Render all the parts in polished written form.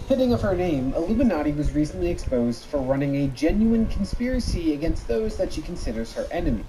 Fitting of her name, Illuminati was recently exposed for running a genuine conspiracy against those that she considers her enemy.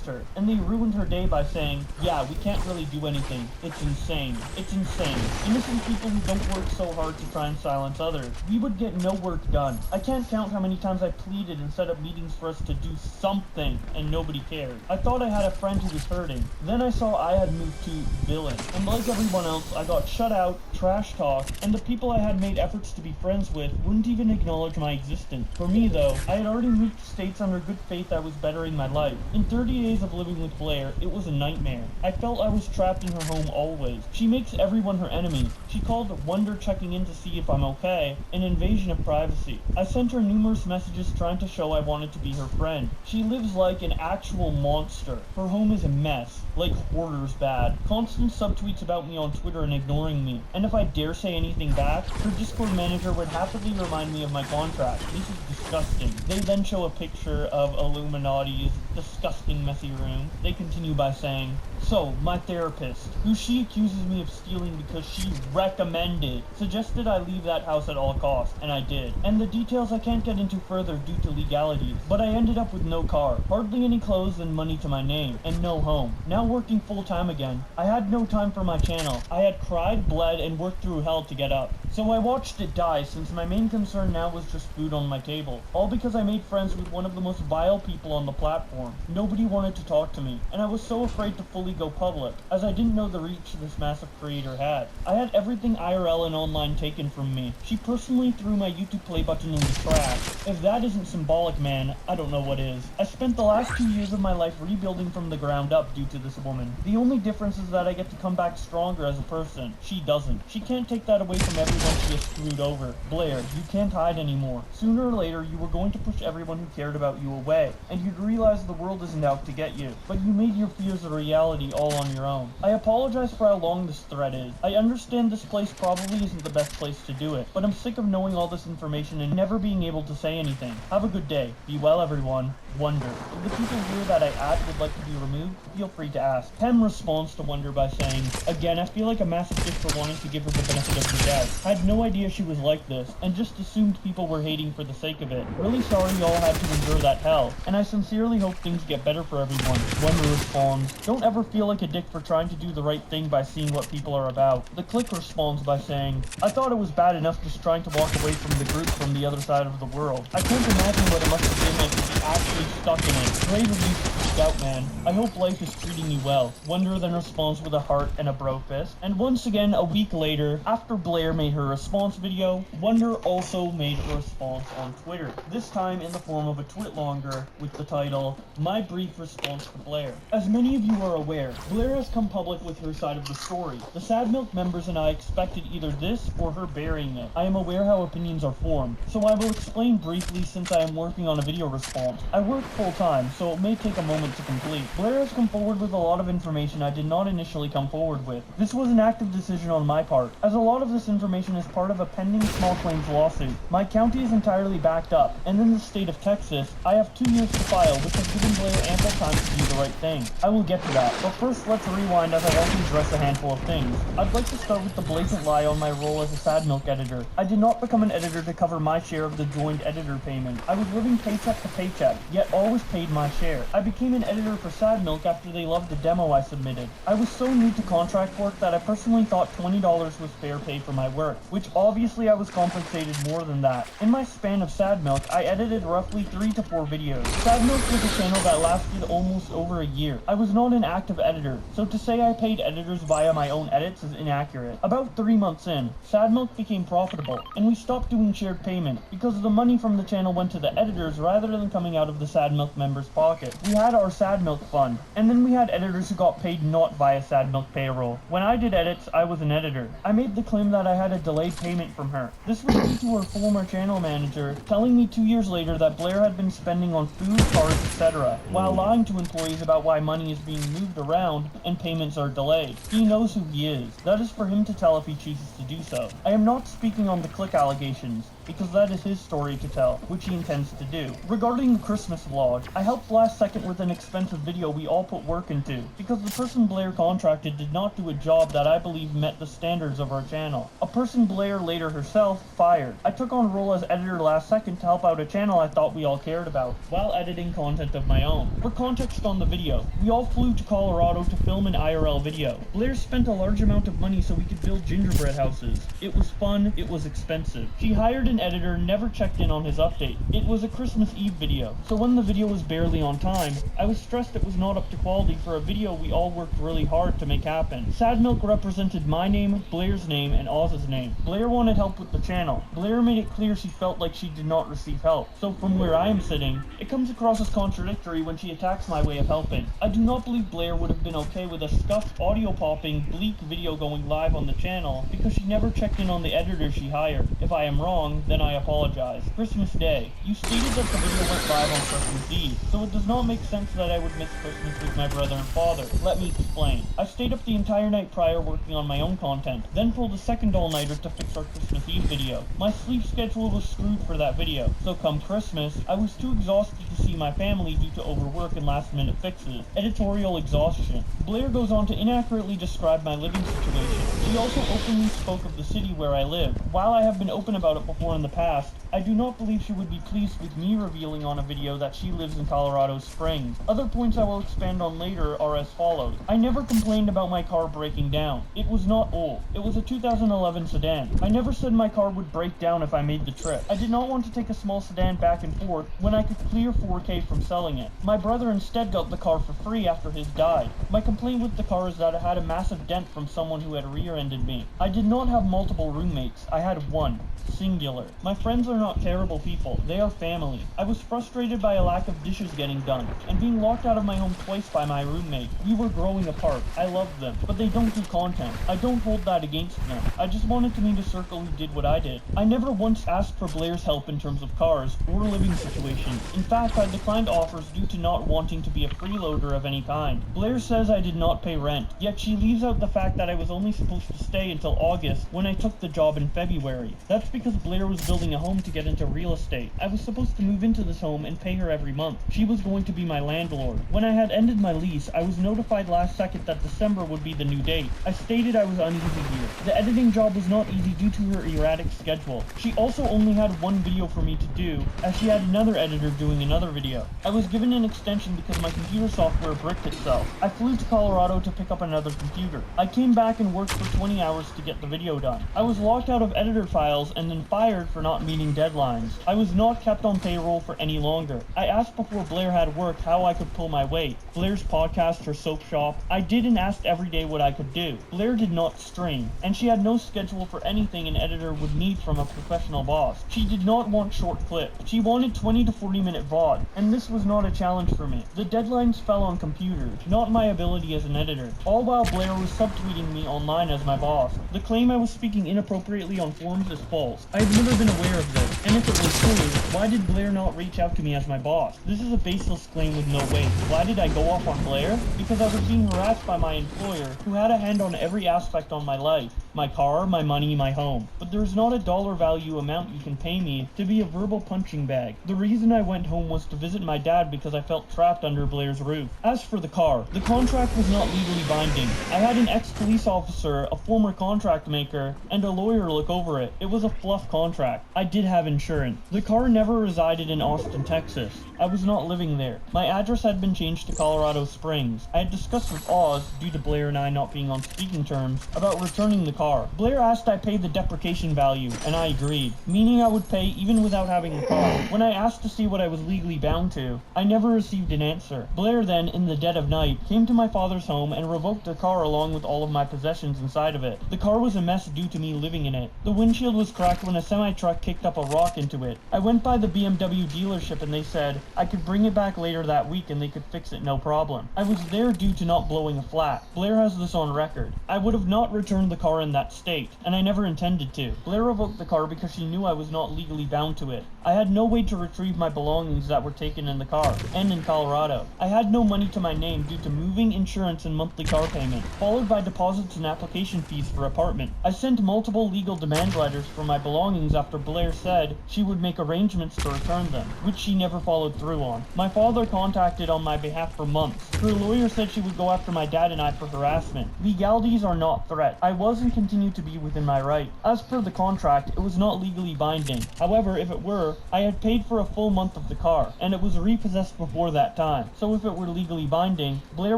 Her, and they ruined her day by saying, yeah, we can't really do anything. It's insane. It's insane. Innocent people who don't work so hard to try and silence others. We would get no work done. I can't count how many times I pleaded and set up meetings for us to do something, and nobody cared. I thought I had a friend who was hurting. Then I saw I had moved to villain. And like everyone else, I got shut out, trash talked, and the people I had made efforts to be friends with wouldn't even acknowledge my existence. For me, though, I had already moved to states under good faith I was bettering my life. In 30 days of living with Blair, it was a nightmare. I felt I was trapped in her home always. She makes everyone her enemy. She called Wonder checking in to see if I'm okay, an invasion of privacy. I sent her numerous messages trying to show I wanted to be her friend. She lives like an actual monster. Her home is a mess, like hoarders bad. Constant subtweets about me on Twitter and ignoring me. And if I dare say anything back, her Discord manager would happily remind me of my contract. This is disgusting. They then show a picture of Illuminati's disgusting messy room. They continue by saying, so, my therapist, who she accuses me of stealing because she recommended, suggested I leave that house at all costs, and I did. And the details I can't get into further due to legalities, but I ended up with no car, hardly any clothes and money to my name, and no home. Now working full-time again. I had no time for my channel. I had cried, bled, and worked through hell to get up. So I watched it die since my main concern now was just food on my table. All because I made friends with one of the most vile people on the platform. Nobody wanted to talk to me, and I was so afraid to fully go public, as I didn't know the reach this massive creator had. I had everything IRL and online taken from me. She personally threw my YouTube play button in the trash. If that isn't symbolic, man, I don't know what is. I spent the last 2 years of my life rebuilding from the ground up due to this woman. The only difference is that I get to come back stronger as a person. She doesn't. She can't take that away from everyone she has screwed over. Blair, you can't hide anymore. Sooner or later, you were going to push everyone who cared about you away, and you'd realize the world isn't out to get you. But you made your fears a reality all on your own. I apologize for how long this thread is. I understand this place probably isn't the best place to do it, but I'm sick of knowing all this information and never being able to say anything. Have a good day. Be well, everyone. Wonder. If the people here that I add would like to be removed, feel free to ask. Pem responds to Wonder by saying, again, I feel like a massive dick for wanting to give her the benefit of the doubt. I had no idea she was like this, and just assumed people were hating for the sake of it. Really sorry y'all had to endure that hell, and I sincerely hope things get better for everyone. Wonder responds, don't ever feel like a dick for trying to do the right thing by seeing what people are about. The Click responds by saying, I thought it was bad enough just trying to walk away from the group from the other side of the world. I can't imagine what it must have been like to be actually stuck in it. Brave of you to speak out, man. I hope life is treating you well. Wonder then responds with a heart and a bro fist. And once again, a week later, after Blair made her response video, Wonder also made a response on Twitter. This time in the form of a tweet longer with the title, My Brief Response to Blair. As many of you are aware, Blair has come public with her side of the story. The Sad Milk members and I expected either this or her burying it. I am aware how opinions are formed, so I will explain briefly since I am working on a video response. I work full time, so it may take a moment to complete. Blair has come forward with a lot of information I did not initially come forward with. This was an active decision on my part, as a lot of this information is part of a pending small claims lawsuit. My county is entirely backed up, and in the state of Texas, I have 2 years to file, which has given Blair ample time to do the right thing. I will get to that, but first let's rewind as I want to address a handful of things. I'd like to start with the blatant lie on my role as a Sad Milk editor. I did not become an editor to cover my share of the joint editor payment. I was living paycheck to paycheck, yet always paid my share. I became an editor for Sad Milk after they loved the demo I submitted. I was so new to contract work that I personally thought $20 was fair pay for my work, which obviously I was compensated more than that. In my span of Sad Milk, I edited roughly 3 to 4 videos. Sad Milk was a channel that lasted almost over a year. I was not an active editor, so to say I paid editors via my own edits is inaccurate. About 3 months in, Sad Milk became profitable, and we stopped doing shared payment, because the money from the channel went to the editors rather than coming out of the Sad Milk members' pocket. We had our Sad Milk fund, and then we had editors who got paid not via Sad Milk payroll. When I did edits, I was an editor. I made the claim that I had a delayed payment from her. This was due to her former channel manager telling me 2 years later that Blair had been spending on food, cars, etc., while lying to employees about why money is being moved around around and payments are delayed. He knows who he is. That is for him to tell if he chooses to do so. I am not speaking on the click allegations, because that is his story to tell, which he intends to do. Regarding the Christmas vlog, I helped last second with an expensive video we all put work into, because the person Blair contracted did not do a job that I believe met the standards of our channel. A person Blair later herself fired. I took on a role as editor last second to help out a channel I thought we all cared about, while editing content of my own. For context on the video, we all flew to Colorado to film an IRL video. Blair spent a large amount of money so we could build gingerbread houses. It was fun, it was expensive. She hired an editor, never checked in on his update. It was a Christmas Eve video, so when the video was barely on time, I was stressed it was not up to quality for a video we all worked really hard to make happen. Sad Milk represented my name, Blair's name, and Oz's name. Blair wanted help with the channel. Blair made it clear she felt like she did not receive help. So from where I am sitting, it comes across as contradictory when she attacks my way of helping. I do not believe Blair would have been okay with a scuffed, audio-popping, bleak video going live on the channel because she never checked in on the editor she hired. If I am wrong, then I apologize. Christmas Day. You stated that the video went live on Christmas Eve, so it does not make sense that I would miss Christmas with my brother and father. Let me explain. I stayed up the entire night prior working on my own content, then pulled a second all-nighter to fix our Christmas Eve video. My sleep schedule was screwed for that video, so come Christmas, I was too exhausted to see my family due to overwork and last-minute fixes. Editorial exhaustion. Blair goes on to inaccurately describe my living situation. She also openly spoke of the city where I live. While I have been open about it before in the past, I do not believe she would be pleased with me revealing on a video that she lives in Colorado Springs. Other points I will expand on later are as follows. I never complained about my car breaking down. It was not old. It was a 2011 sedan. I never said my car would break down if I made the trip. I did not want to take a small sedan back and forth when I could clear $4K from selling it. My brother instead got the car for free after his died. My complaint with the car is that it had a massive dent from someone who had rear-ended me. I did not have multiple roommates. I had one. Singular. My friends are not terrible people. They are family. I was frustrated by a lack of dishes getting done, and being locked out of my home twice by my roommate. We were growing apart. I loved them, but they don't do content. I don't hold that against them. I just wanted to meet a circle who did what I did. I never once asked for Blair's help in terms of cars or living situations. In fact, I declined offers due to not wanting to be a freeloader of any kind. Blair says I did not pay rent, yet she leaves out the fact that I was only supposed to stay until August when I took the job in February. That's because Blair was building a home to get into real estate. I was supposed to move into this home and pay her every month. She was going to be my landlord. When I had ended my lease, I was notified last second that December would be the new date. I stated I was uneasy here. The editing job was not easy due to her erratic schedule. She also only had one video for me to do, as she had another editor doing another video. I was given an extension because my computer software bricked itself. I flew to Colorado to pick up another computer. I came back and worked for 20 hours to get the video done. I was locked out of editor files and then fired for not meeting deadlines. I was not kept on payroll for any longer. I asked before Blair had work how I could pull my weight. Blair's podcast, her soap shop. I did and asked every day what I could do. Blair did not stream, and she had no schedule for anything an editor would need from a professional boss. She did not want short clips. She wanted 20 to 40 minute VOD, and this was not a challenge for me. The deadlines fell on computers, not my ability as an editor. All while Blair was subtweeting me online as my boss. The claim I was speaking inappropriately on forums is false. I have never been aware of this, and if it was true, why did Blair not reach out to me as my boss? This is a baseless claim with no weight. Why did I go off on Blair? Because I was being harassed by my employer, who had a hand on every aspect on my life. My car, my money, my home. But there's not a dollar value amount you can pay me to be a verbal punching bag. The reason I went home was to visit my dad because I felt trapped under Blair's roof. As for the car, the contract was not legally binding. I had an ex-police officer, a former contract maker, and a lawyer look over it. It was a fluff contract. I did have insurance. The car never resided in Austin, Texas. I was not living there. My address had been changed to Colorado Springs. I had discussed with Oz, due to Blair and I not being on speaking terms, about returning the car. Blair asked I pay the depreciation value, and I agreed, meaning I would pay even without having the car. When I asked to see what I was legally bound to, I never received an answer. Blair then, in the dead of night, came to my father's home and revoked the car along with all of my possessions inside of it. The car was a mess due to me living in it. The windshield was cracked when a semi-truck kicked up a rock into it. I went by the BMW dealership and they said I could bring it back later that week and they could fix it no problem. I was there due to not blowing a flat. Blair has this on record. I would have not returned the car in in that state, and I never intended to. Blair revoked the car because she knew I was not legally bound to it. I had no way to retrieve my belongings that were taken in the car, and in Colorado. I had no money to my name due to moving, insurance, and monthly car payment, followed by deposits and application fees for apartment. I sent multiple legal demand letters for my belongings after Blair said she would make arrangements to return them, which she never followed through on. My father contacted on my behalf for months. Her lawyer said she would go after my dad and I for harassment. Legalities are not threat. I was and continue to be within my right. As per the contract, it was not legally binding. However, if it were, I had paid for a full month of the car, and it was repossessed before that time. So if it were legally binding, Blair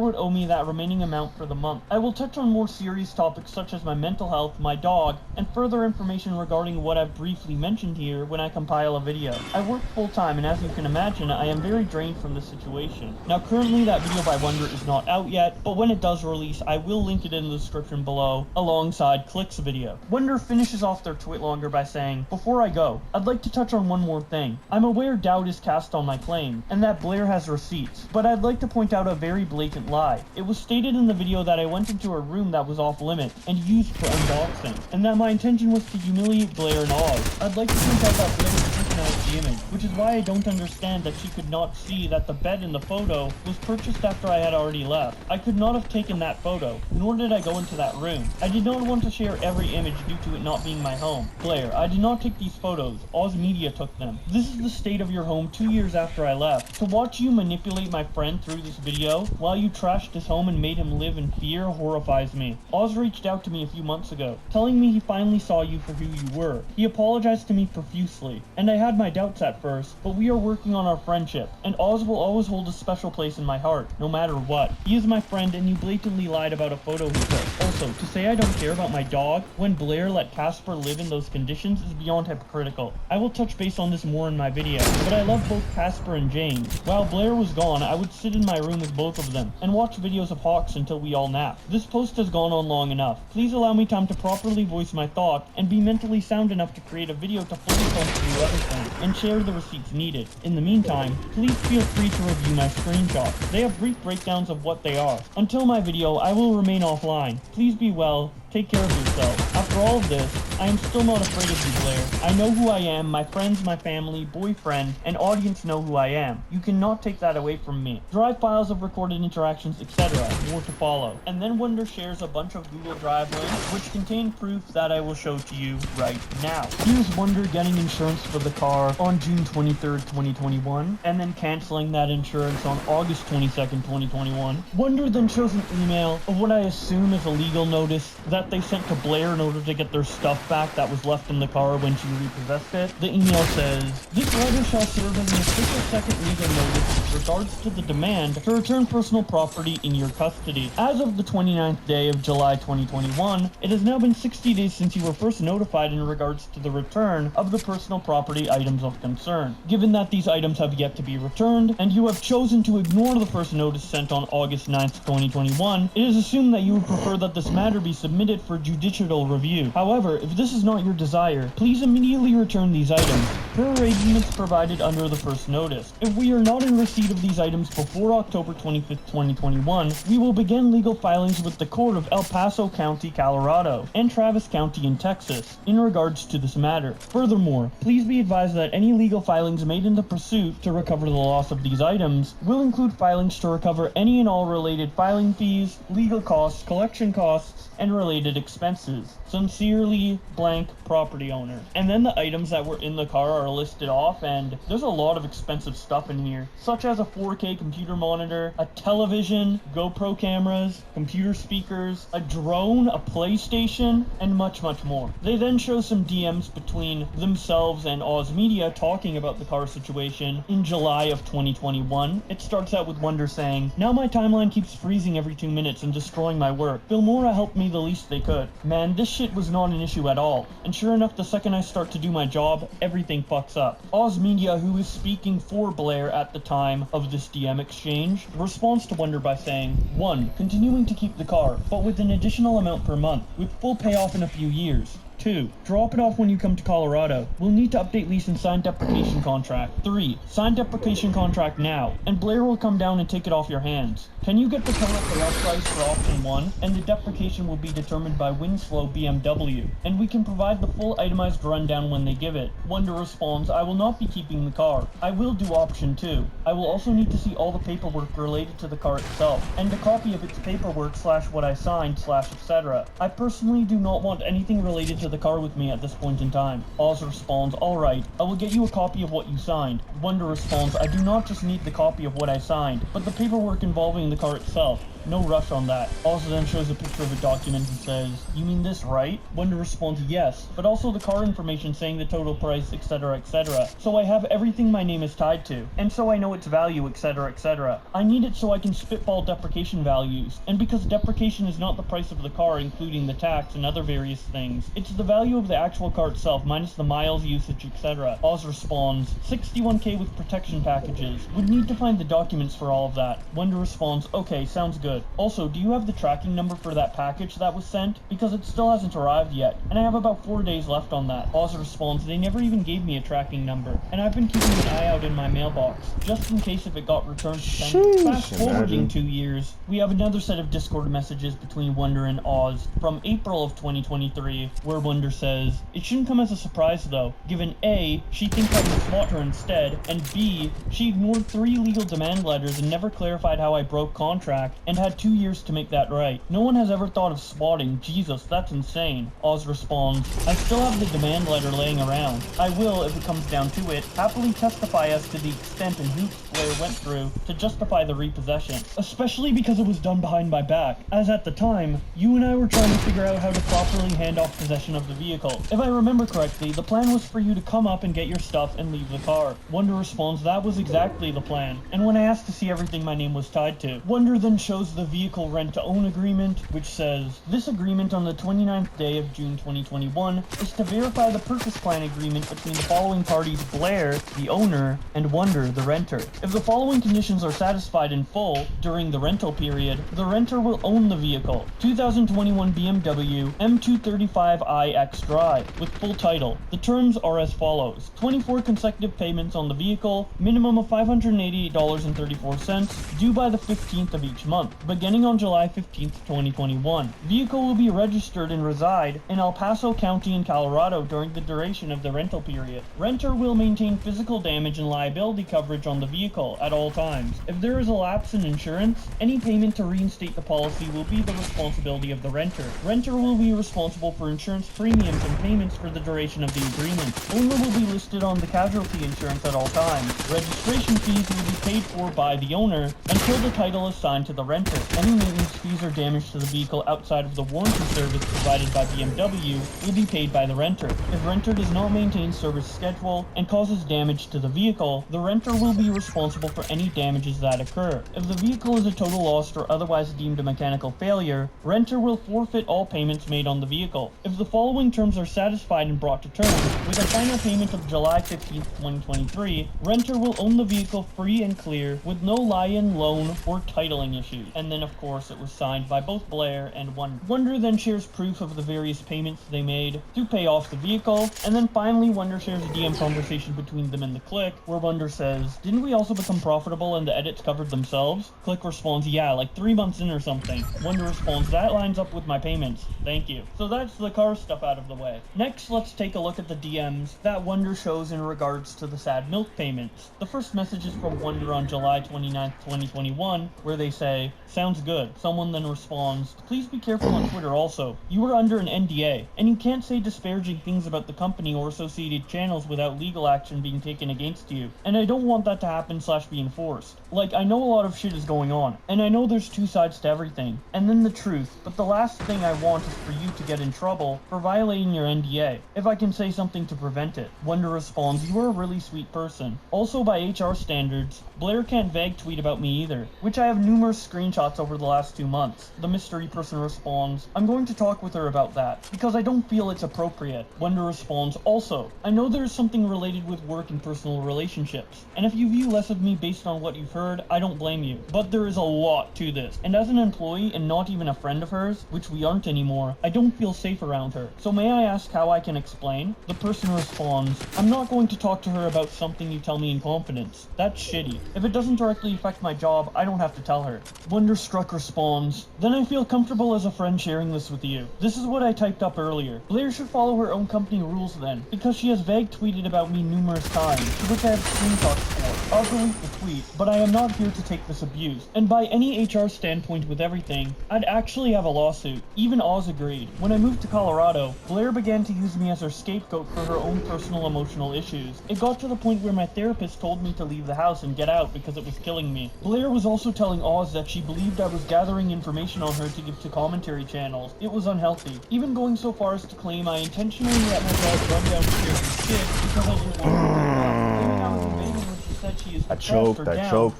would owe me that remaining amount for the month. I will touch on more serious topics such as my mental health, my dog, and further information regarding what I've briefly mentioned here when I compile a video. I work full time, and as you can imagine, I am very drained from the situation. Now currently that video by Wonder is not out yet, but when it does release, I will link it in the description below alongside Click's video. Wonder finishes off their tweet longer by saying, "Before I go, I'd like to touch on one more thing. I'm aware doubt is cast on my claim, and that Blair has receipts, but I'd like to point out a very blatant lie. It was stated in the video that I went into a room that was off limit and used for unboxing, and that my intention was to humiliate Blair and Oz. I'd like to point out that Blair was taken out of the image, which is why I don't understand that she could not see that the bed in the photo was purchased after I had already left. I could not have taken that photo, nor did I go into that room. I did not want to share every image due to it not being my home. Blair, I did not take these photos. Oz Media took them. This is the state of your home 2 years after I left. To watch you manipulate my friend through this video while you trashed his home and made him live in fear horrifies me. Oz reached out to me a few months ago, telling me he finally saw you for who you were. He apologized to me profusely, and I had my doubts at first, but we are working on our friendship, and Oz will always hold a special place in my heart, no matter what. He is my friend, and you blatantly lied about a photo he took. Also, to say I don't care about my dog when Blair let Casper live in those conditions is beyond hypocritical. I will touch base on this more in my video, but I love both Casper and James. While Blair was gone, I would sit in my room with both of them and watch videos of Hawks until we all napped. This post has gone on long enough. Please allow me time to properly voice my thought and be mentally sound enough to create a video to fully comb through everything and share the receipts needed. In the meantime, please feel free to review my screenshots. They have brief breakdowns of what they are. Until my video, I will remain offline. Please be well. Take care of yourself. After all of this, I am still not afraid of you, Blair. I know who I am, my friends, my family, boyfriend, and audience know who I am. You cannot take that away from me. Drive files of recorded interactions, etc. More to follow." And then Wonder shares a bunch of Google Drive links, which contain proof that I will show to you right now. Here's Wonder getting insurance for the car on June 23rd, 2021, and then canceling that insurance on August 22nd, 2021. Wonder then shows an email of what I assume is a legal notice that they sent to Blair in order to get their stuff back that was left in the car when she repossessed it. The email says, "This letter shall serve as an official second legal notice with regards to the demand to return personal property in your custody. As of the 29th day of July 2021, it has now been 60 days since you were first notified in regards to the return of the personal property items of concern. Given that these items have yet to be returned, and you have chosen to ignore the first notice sent on August 9th, 2021, it is assumed that you would prefer that this matter be submitted for judicial review. However, if this is not your desire, please immediately return these items, per arrangements provided under the first notice. If we are not in receipt of these items before October 25th, 2021, we will begin legal filings with the court of El Paso County, Colorado, and Travis County in Texas, in regards to this matter. Furthermore, please be advised that any legal filings made in the pursuit to recover the loss of these items will include filings to recover any and all related filing fees, legal costs, collection costs, and related expenses. Sincerely, blank property owner." And then the items that were in the car are listed off, and there's a lot of expensive stuff in here, such as a 4K computer monitor, a television, GoPro cameras, computer speakers, a drone, a PlayStation, and much, much more. They then show some DMs between themselves and Oz Media talking about the car situation in July of 2021. It starts out with Wonder saying, "Now my timeline keeps freezing every 2 minutes and destroying my work. Filmora helped me the least they could. Man, this shit was not an issue at all. And sure enough, the second I start to do my job, everything fucks up." Oz Media, who is speaking for Blair at the time of this DM exchange, responds to Wonder by saying, "1. Continuing to keep the car, but with an additional amount per month, with full payoff in a few years. 2. Drop it off when you come to Colorado. We'll need to update lease and sign deprecation contract. 3. Sign deprecation contract now, and Blair will come down and take it off your hands. Can you get the car at the rough price for option 1? And the deprecation will be determined by Winslow BMW, and we can provide the full itemized rundown when they give it. Wonder responds, I will not be keeping the car. I will do option 2. I will also need to see all the paperwork related to the car itself, and a copy of its paperwork / what I signed / etc. I personally do not want anything related to the car with me at this point in time. Oz responds, alright, I will get you a copy of what you signed. Wonder responds, I do not just need the copy of what I signed, but the paperwork involving the car itself. No rush on that. Oz then shows a picture of a document and says, you mean this, right? Wonder responds, yes, but also the car information saying the total price, etc, etc. So I have everything my name is tied to, and so I know its value, etc, etc. I need it so I can spitball deprecation values, and because deprecation is not the price of the car including the tax and other various things, it's the value of the actual car itself minus the miles, usage, etc. Oz responds, 61k with protection packages. Would need to find the documents for all of that. Wonder responds, okay, sounds good. Also, do you have the tracking number for that package that was sent? Because it still hasn't arrived yet, and I have about 4 days left on that. Oz responds, they never even gave me a tracking number, and I've been keeping an eye out in my mailbox, just in case if it got returned to sender. Fast forwarding 2 years, we have another set of Discord messages between Wonder and Oz from April of 2023, where Wonder says, it shouldn't come as a surprise though, given A, she thinks I would swat her instead, and B, she ignored 3 legal demand letters and never clarified how I broke contract, and had 2 years to make that right. No one has ever thought of swatting. Jesus, that's insane. Oz responds, I still have the demand letter laying around. I will, if it comes down to it, happily testify as to the extent and hoops Blair went through to justify the repossession, especially because it was done behind my back, as at the time, you and I were trying to figure out how to properly hand off possession of the vehicle. If I remember correctly, the plan was for you to come up and get your stuff and leave the car. Wonder responds, that was exactly the plan, and when I asked to see everything my name was tied to, Wonder then shows the vehicle rent-to-own agreement, which says, this agreement on the 29th day of June 2021 is to verify the purchase plan agreement between the following parties, Blair, the owner, and Wonder, the renter. If the following conditions are satisfied in full during the rental period, the renter will own the vehicle. 2021 BMW M235i X-Drive with full title. The terms are as follows. 24 consecutive payments on the vehicle, minimum of $588.34, due by the 15th of each month, beginning on July 15th, 2021. Vehicle will be registered and reside in El Paso County in Colorado during the duration of the rental period. Renter will maintain physical damage and liability coverage on the vehicle at all times. If there is a lapse in insurance, any payment to reinstate the policy will be the responsibility of the renter. Renter will be responsible for insurance premiums and payments for the duration of the agreement. Owner will be listed on the casualty insurance at all times. Registration fees will be paid for by the owner until the title is signed to the renter. Any maintenance fees or damage to the vehicle outside of the warranty service provided by BMW will be paid by the renter. If renter does not maintain service schedule and causes damage to the vehicle, the renter will be responsible for any damages that occur. If the vehicle is a total loss or otherwise deemed a mechanical failure, renter will forfeit all payments made on the vehicle. If the following terms are satisfied and brought to term, with a final payment of July 15th, 2023, renter will own the vehicle free and clear with no lie-in, loan, or titling issues. And then of course it was signed by both Blair and Wonder. Wonder then shares proof of the various payments they made to pay off the vehicle, and then finally Wonder shares a DM conversation between them and the Click, where Wonder says, didn't we also become profitable and the edits covered themselves? Click responds, yeah, like 3 months in or something. Wonder responds, that lines up with my payments. Thank you. So that's the car stuff out of the way. Next, let's take a look at the DMs that Wonder shows in regards to the sad milk payments. The first message is from Wonder on July 29th, 2021, where they say, sounds good. Someone then responds, please be careful on Twitter also. You are under an NDA, and you can't say disparaging things about the company or associated channels without legal action being taken against you. And I don't want that to happen / be enforced. Like, I know a lot of shit is going on, and I know there's 2 sides to everything, and then the truth, but the last thing I want is for you to get in trouble for violating your NDA, if I can say something to prevent it. Wonder responds, you are a really sweet person. Also, by HR standards, Blair can't vague tweet about me either, which I have numerous screenshots screenshots over the last 2 months. The mystery person responds, I'm going to talk with her about that, because I don't feel it's appropriate. Wender responds, also, I know there's something related with work and personal relationships, and if you view less of me based on what you've heard, I don't blame you. But there is a lot to this, and as an employee and not even a friend of hers, which we aren't anymore, I don't feel safe around her. So may I ask how I can explain? The person responds, I'm not going to talk to her about something you tell me in confidence. That's shitty. If it doesn't directly affect my job, I don't have to tell her. Wonderstruck responds, then I feel comfortable as a friend sharing this with you. This is what I typed up earlier. Blair should follow her own company rules then, because she has vague tweeted about me numerous times, to which I have screenshots for. I'll delete the tweet, but I am not here to take this abuse. And by any HR standpoint with everything, I'd actually have a lawsuit. Even Oz agreed. When I moved to Colorado, Blair began to use me as her scapegoat for her own personal emotional issues. It got to the point where my therapist told me to leave the house and get out because it was killing me. Blair was also telling Oz that she believed I was gathering information on her to give to commentary channels. It was unhealthy. Even going so far as to claim I intentionally let my dog run downstairs and shit because I didn't want her to do that. Claiming I was invading when she said she is depressed or down,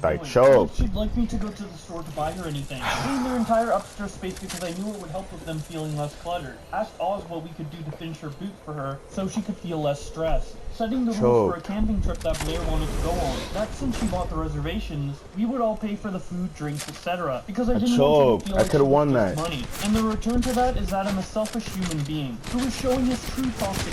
I choked. She'd like me to go to the store to buy her anything. Clean their entire upstairs space because I knew it would help with them feeling less cluttered. Asked Oz what we could do to finish her boot for her so she could feel less stress. Setting the rules for a camping trip that Blair wanted to go on. That since she bought the reservations, we would all pay for the food, drinks, etc. Because I didn't want to feel like she was money. And the return to that is that I'm a selfish human being who is showing his true toxic